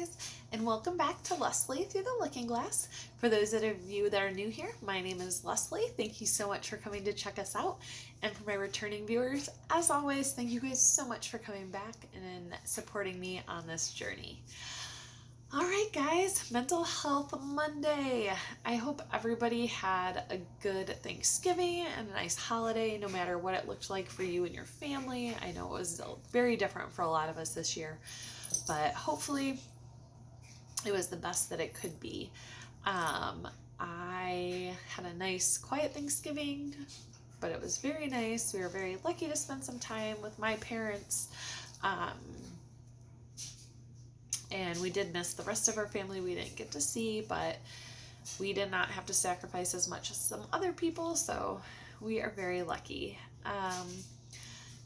guys, and welcome back to Leslie Through the Looking Glass. For those of you that are new here, my name is Leslie. Thank you so much for coming to check us out. And for my returning viewers, as always, thank you guys so much for coming back and supporting me on this journey. All right, guys, Mental Health Monday. I hope everybody had a good Thanksgiving and a nice holiday, no matter what it looked like for you and your family. I know it was very different for a lot of us this year, but hopefully it was the best that it could be. I had a nice, quiet Thanksgiving, but it was very nice. We were very lucky to spend some time with my parents. And we did miss the rest of our family we didn't get to see, but we did not have to sacrifice as much as some other people, so we are very lucky.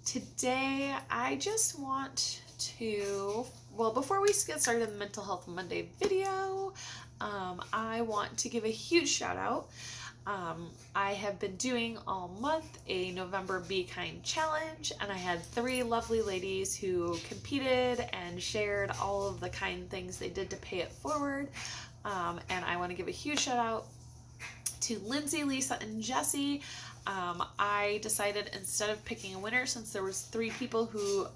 Today, I just want to, before we get started in the Mental Health Monday video, I want to give a huge shout out. I have been doing all month a November Be Kind challenge, and I had 3 lovely ladies who competed and shared all of the kind things they did to pay it forward. And I want to give a huge shout out to Lindsey, Lisa, and Jessi. I decided instead of picking a winner, since there was 3 people who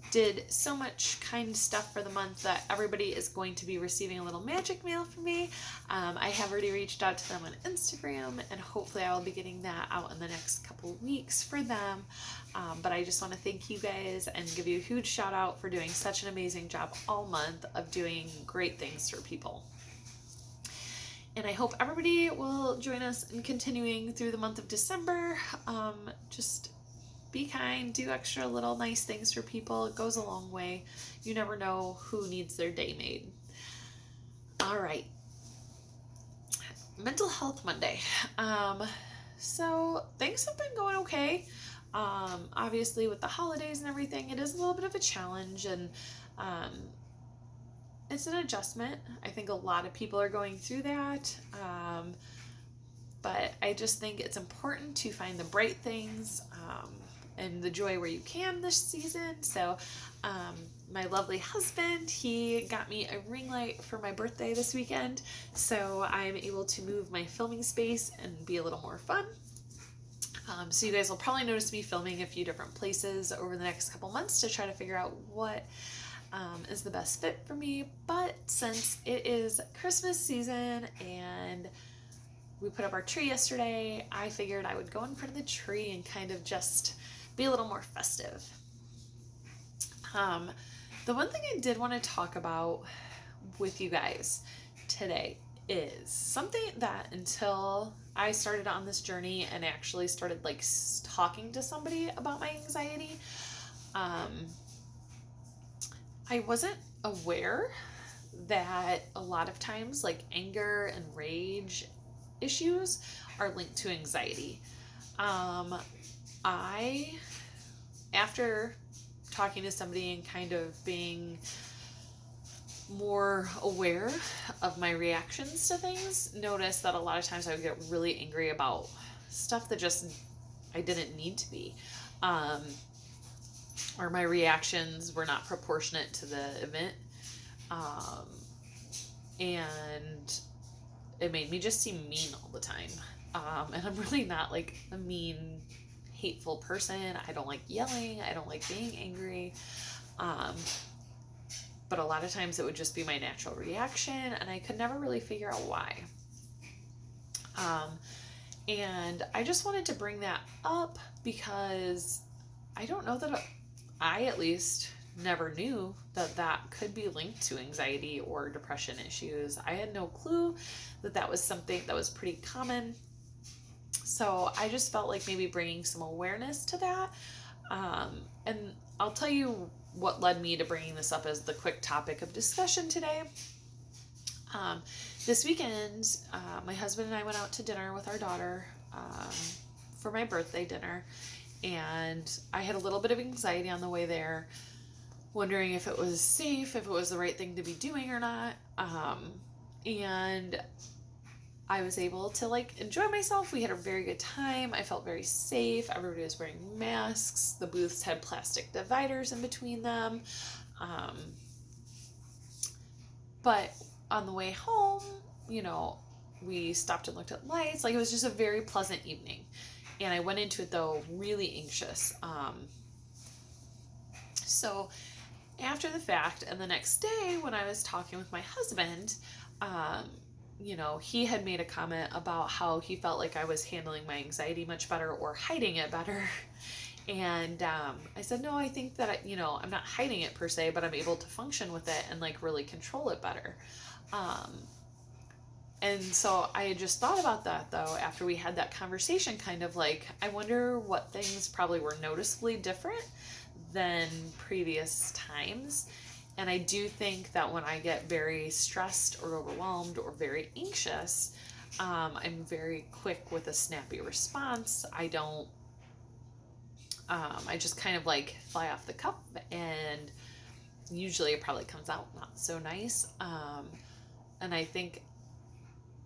did so much kind stuff for the month, that everybody is going to be receiving a little magic mail from me. I have already reached out to them on Instagram, and hopefully I will be getting that out in the next couple weeks for them. But I just want to thank you guys and give you a huge shout out for doing such an amazing job all month of doing great things for people. And I hope everybody will join us in continuing through the month of December. Just be kind, do extra little nice things for people. It goes a long way. You never know who needs their day made. All right. Mental Health Monday. So things have been going okay. Obviously with the holidays and everything, it is a little bit of a challenge, and it's an adjustment. I think a lot of people are going through that. But I just think it's important to find the bright things, and the joy where you can this season. So my lovely husband, he got me a ring light for my birthday this weekend, so I'm able to move my filming space and be a little more fun. So you guys will probably notice me filming a few different places over the next couple months to try to figure out what is the best fit for me. But since it is Christmas season and we put up our tree yesterday, I figured I would go in front of the tree and kind of just be a little more festive. The one thing I did want to talk about with you guys today is something that until I started on this journey and actually started like talking to somebody about my anxiety, I wasn't aware that a lot of times like anger and rage issues are linked to anxiety. After talking to somebody and kind of being more aware of my reactions to things, noticed that a lot of times I would get really angry about stuff that just I didn't need to be. Or my reactions were not proportionate to the event. And it made me just seem mean all the time. And I'm really not like a mean, hateful person. I don't like yelling. I don't like being angry. But a lot of times it would just be my natural reaction, and I could never really figure out why. And I just wanted to bring that up because I don't know that I at least never knew that that could be linked to anxiety or depression issues. I had no clue that that was something that was pretty common. So I just felt like maybe bringing some awareness to that. And I'll tell you what led me to bringing this up as the quick topic of discussion today. This weekend, my husband and I went out to dinner with our daughter for my birthday dinner, and I had a little bit of anxiety on the way there, wondering if it was safe, if it was the right thing to be doing or not. And I was able to like enjoy myself. We had a very good time. I felt very safe. Everybody was wearing masks. The booths had plastic dividers in between them. But on the way home, you know, we stopped and looked at lights. Like, it was just a very pleasant evening. And I went into it, though, really anxious. So after the fact, and the next day when I was talking with my husband, you know, he had made a comment about how he felt like I was handling my anxiety much better or hiding it better. And I said, no, I think that, you know, I'm not hiding it per se, but I'm able to function with it and like really control it better. And so I had just thought about that, though, after we had that conversation, kind of like, I wonder what things probably were noticeably different than previous times. And I do think that when I get very stressed or overwhelmed or very anxious, I'm very quick with a snappy response. I don't, I just kind of like fly off the cuff, and usually it probably comes out not so nice. And I think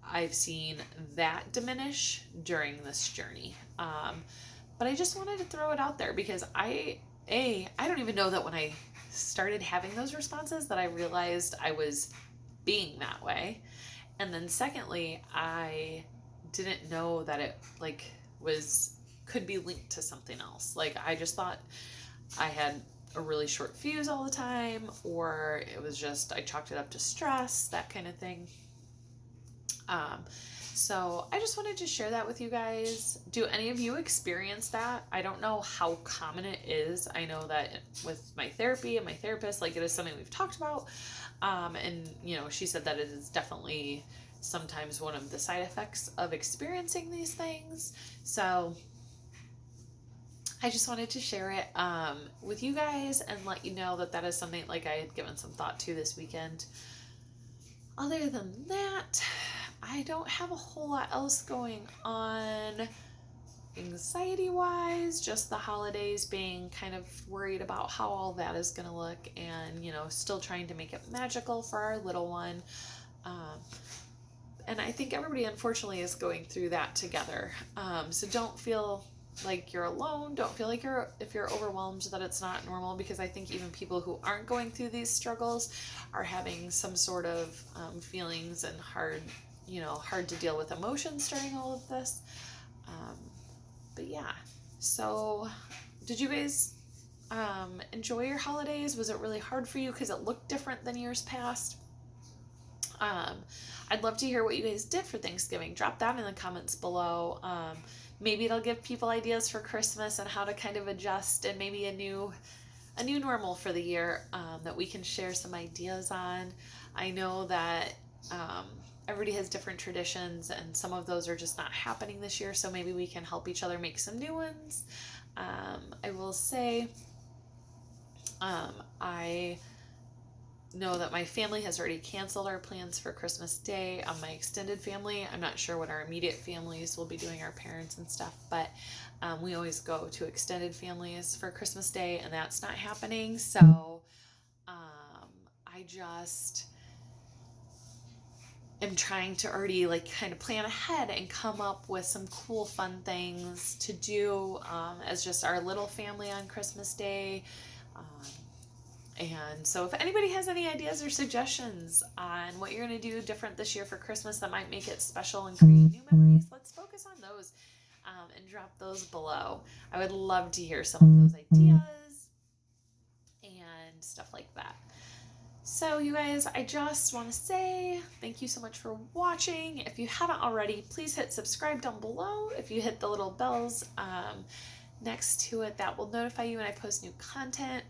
I've seen that diminish during this journey. But I just wanted to throw it out there because I don't even know that when I started having those responses that I realized I was being that way. And then secondly, I didn't know that it like could be linked to something else. Like, I just thought I had a really short fuse all the time, or it was just, I chalked it up to stress, that kind of thing. So I just wanted to share that with you guys. Do any of you experience that? I don't know how common it is. I know that with my therapy and my therapist, like, it is something we've talked about. And, you know, she said that it is definitely sometimes one of the side effects of experiencing these things. So I just wanted to share it with you guys and let you know that that is something like I had given some thought to this weekend. Other than that, I don't have a whole lot else going on anxiety-wise, just the holidays, being kind of worried about how all that is going to look, and, you know, still trying to make it magical for our little one. And I think everybody, unfortunately, is going through that together. So don't feel like you're alone. Don't feel like if you're overwhelmed, that it's not normal, because I think even people who aren't going through these struggles are having some sort of feelings and hard to deal with emotions during all of this. But yeah, so did you guys enjoy your holidays? Was it really hard for you because it looked different than years past? I'd love to hear what you guys did for Thanksgiving. Drop that in the comments below. Maybe it'll give people ideas for Christmas and how to kind of adjust, and maybe a new normal for the year that we can share some ideas on. I know that everybody has different traditions, and some of those are just not happening this year, so maybe we can help each other make some new ones. I will say I know that my family has already canceled our plans for Christmas Day. My extended family, I'm not sure what our immediate families will be doing, our parents and stuff, but we always go to extended families for Christmas Day, and that's not happening. So I just am trying to already like kind of plan ahead and come up with some cool fun things to do as just our little family on Christmas Day. And so if anybody has any ideas or suggestions on what you're going to do different this year for Christmas that might make it special and create new memories, let's focus on those and drop those below. I would love to hear some of those ideas and stuff like that. So you guys, I just want to say thank you so much for watching. If you haven't already, please hit subscribe down below. If you hit the little bells next to it, that will notify you when I post new content.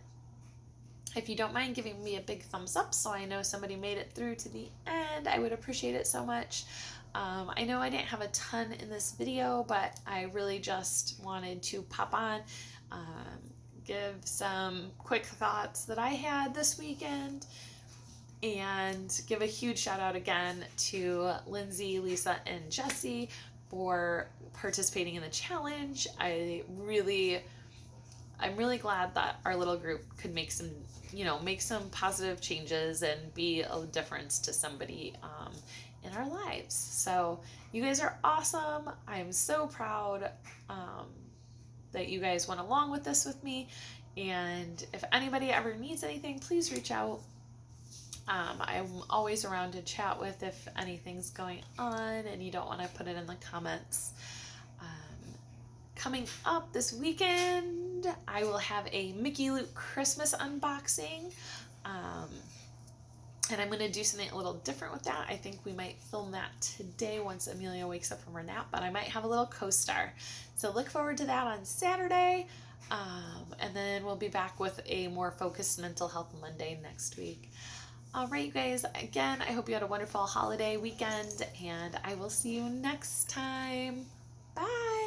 If you don't mind giving me a big thumbs up so I know somebody made it through to the end, I would appreciate it so much. I know I didn't have a ton in this video, but I really just wanted to pop on, give some quick thoughts that I had this weekend, and give a huge shout out again to Lindsey, Lisa, and Jessi for participating in the challenge. I'm really glad that our little group could make some positive changes and be a difference to somebody in our lives. So you guys are awesome. I'm so proud that you guys went along with this with me. And if anybody ever needs anything, please reach out. I'm always around to chat with if anything's going on and you don't want to put it in the comments. Coming up this weekend, I will have a Mickey Luke Christmas unboxing. And I'm going to do something a little different with that. I think we might film that today once Amelia wakes up from her nap, but I might have a little co-star. So look forward to that on Saturday. And then we'll be back with a more focused Mental Health Monday next week. All right, you guys, again, I hope you had a wonderful holiday weekend, and I will see you next time. Bye.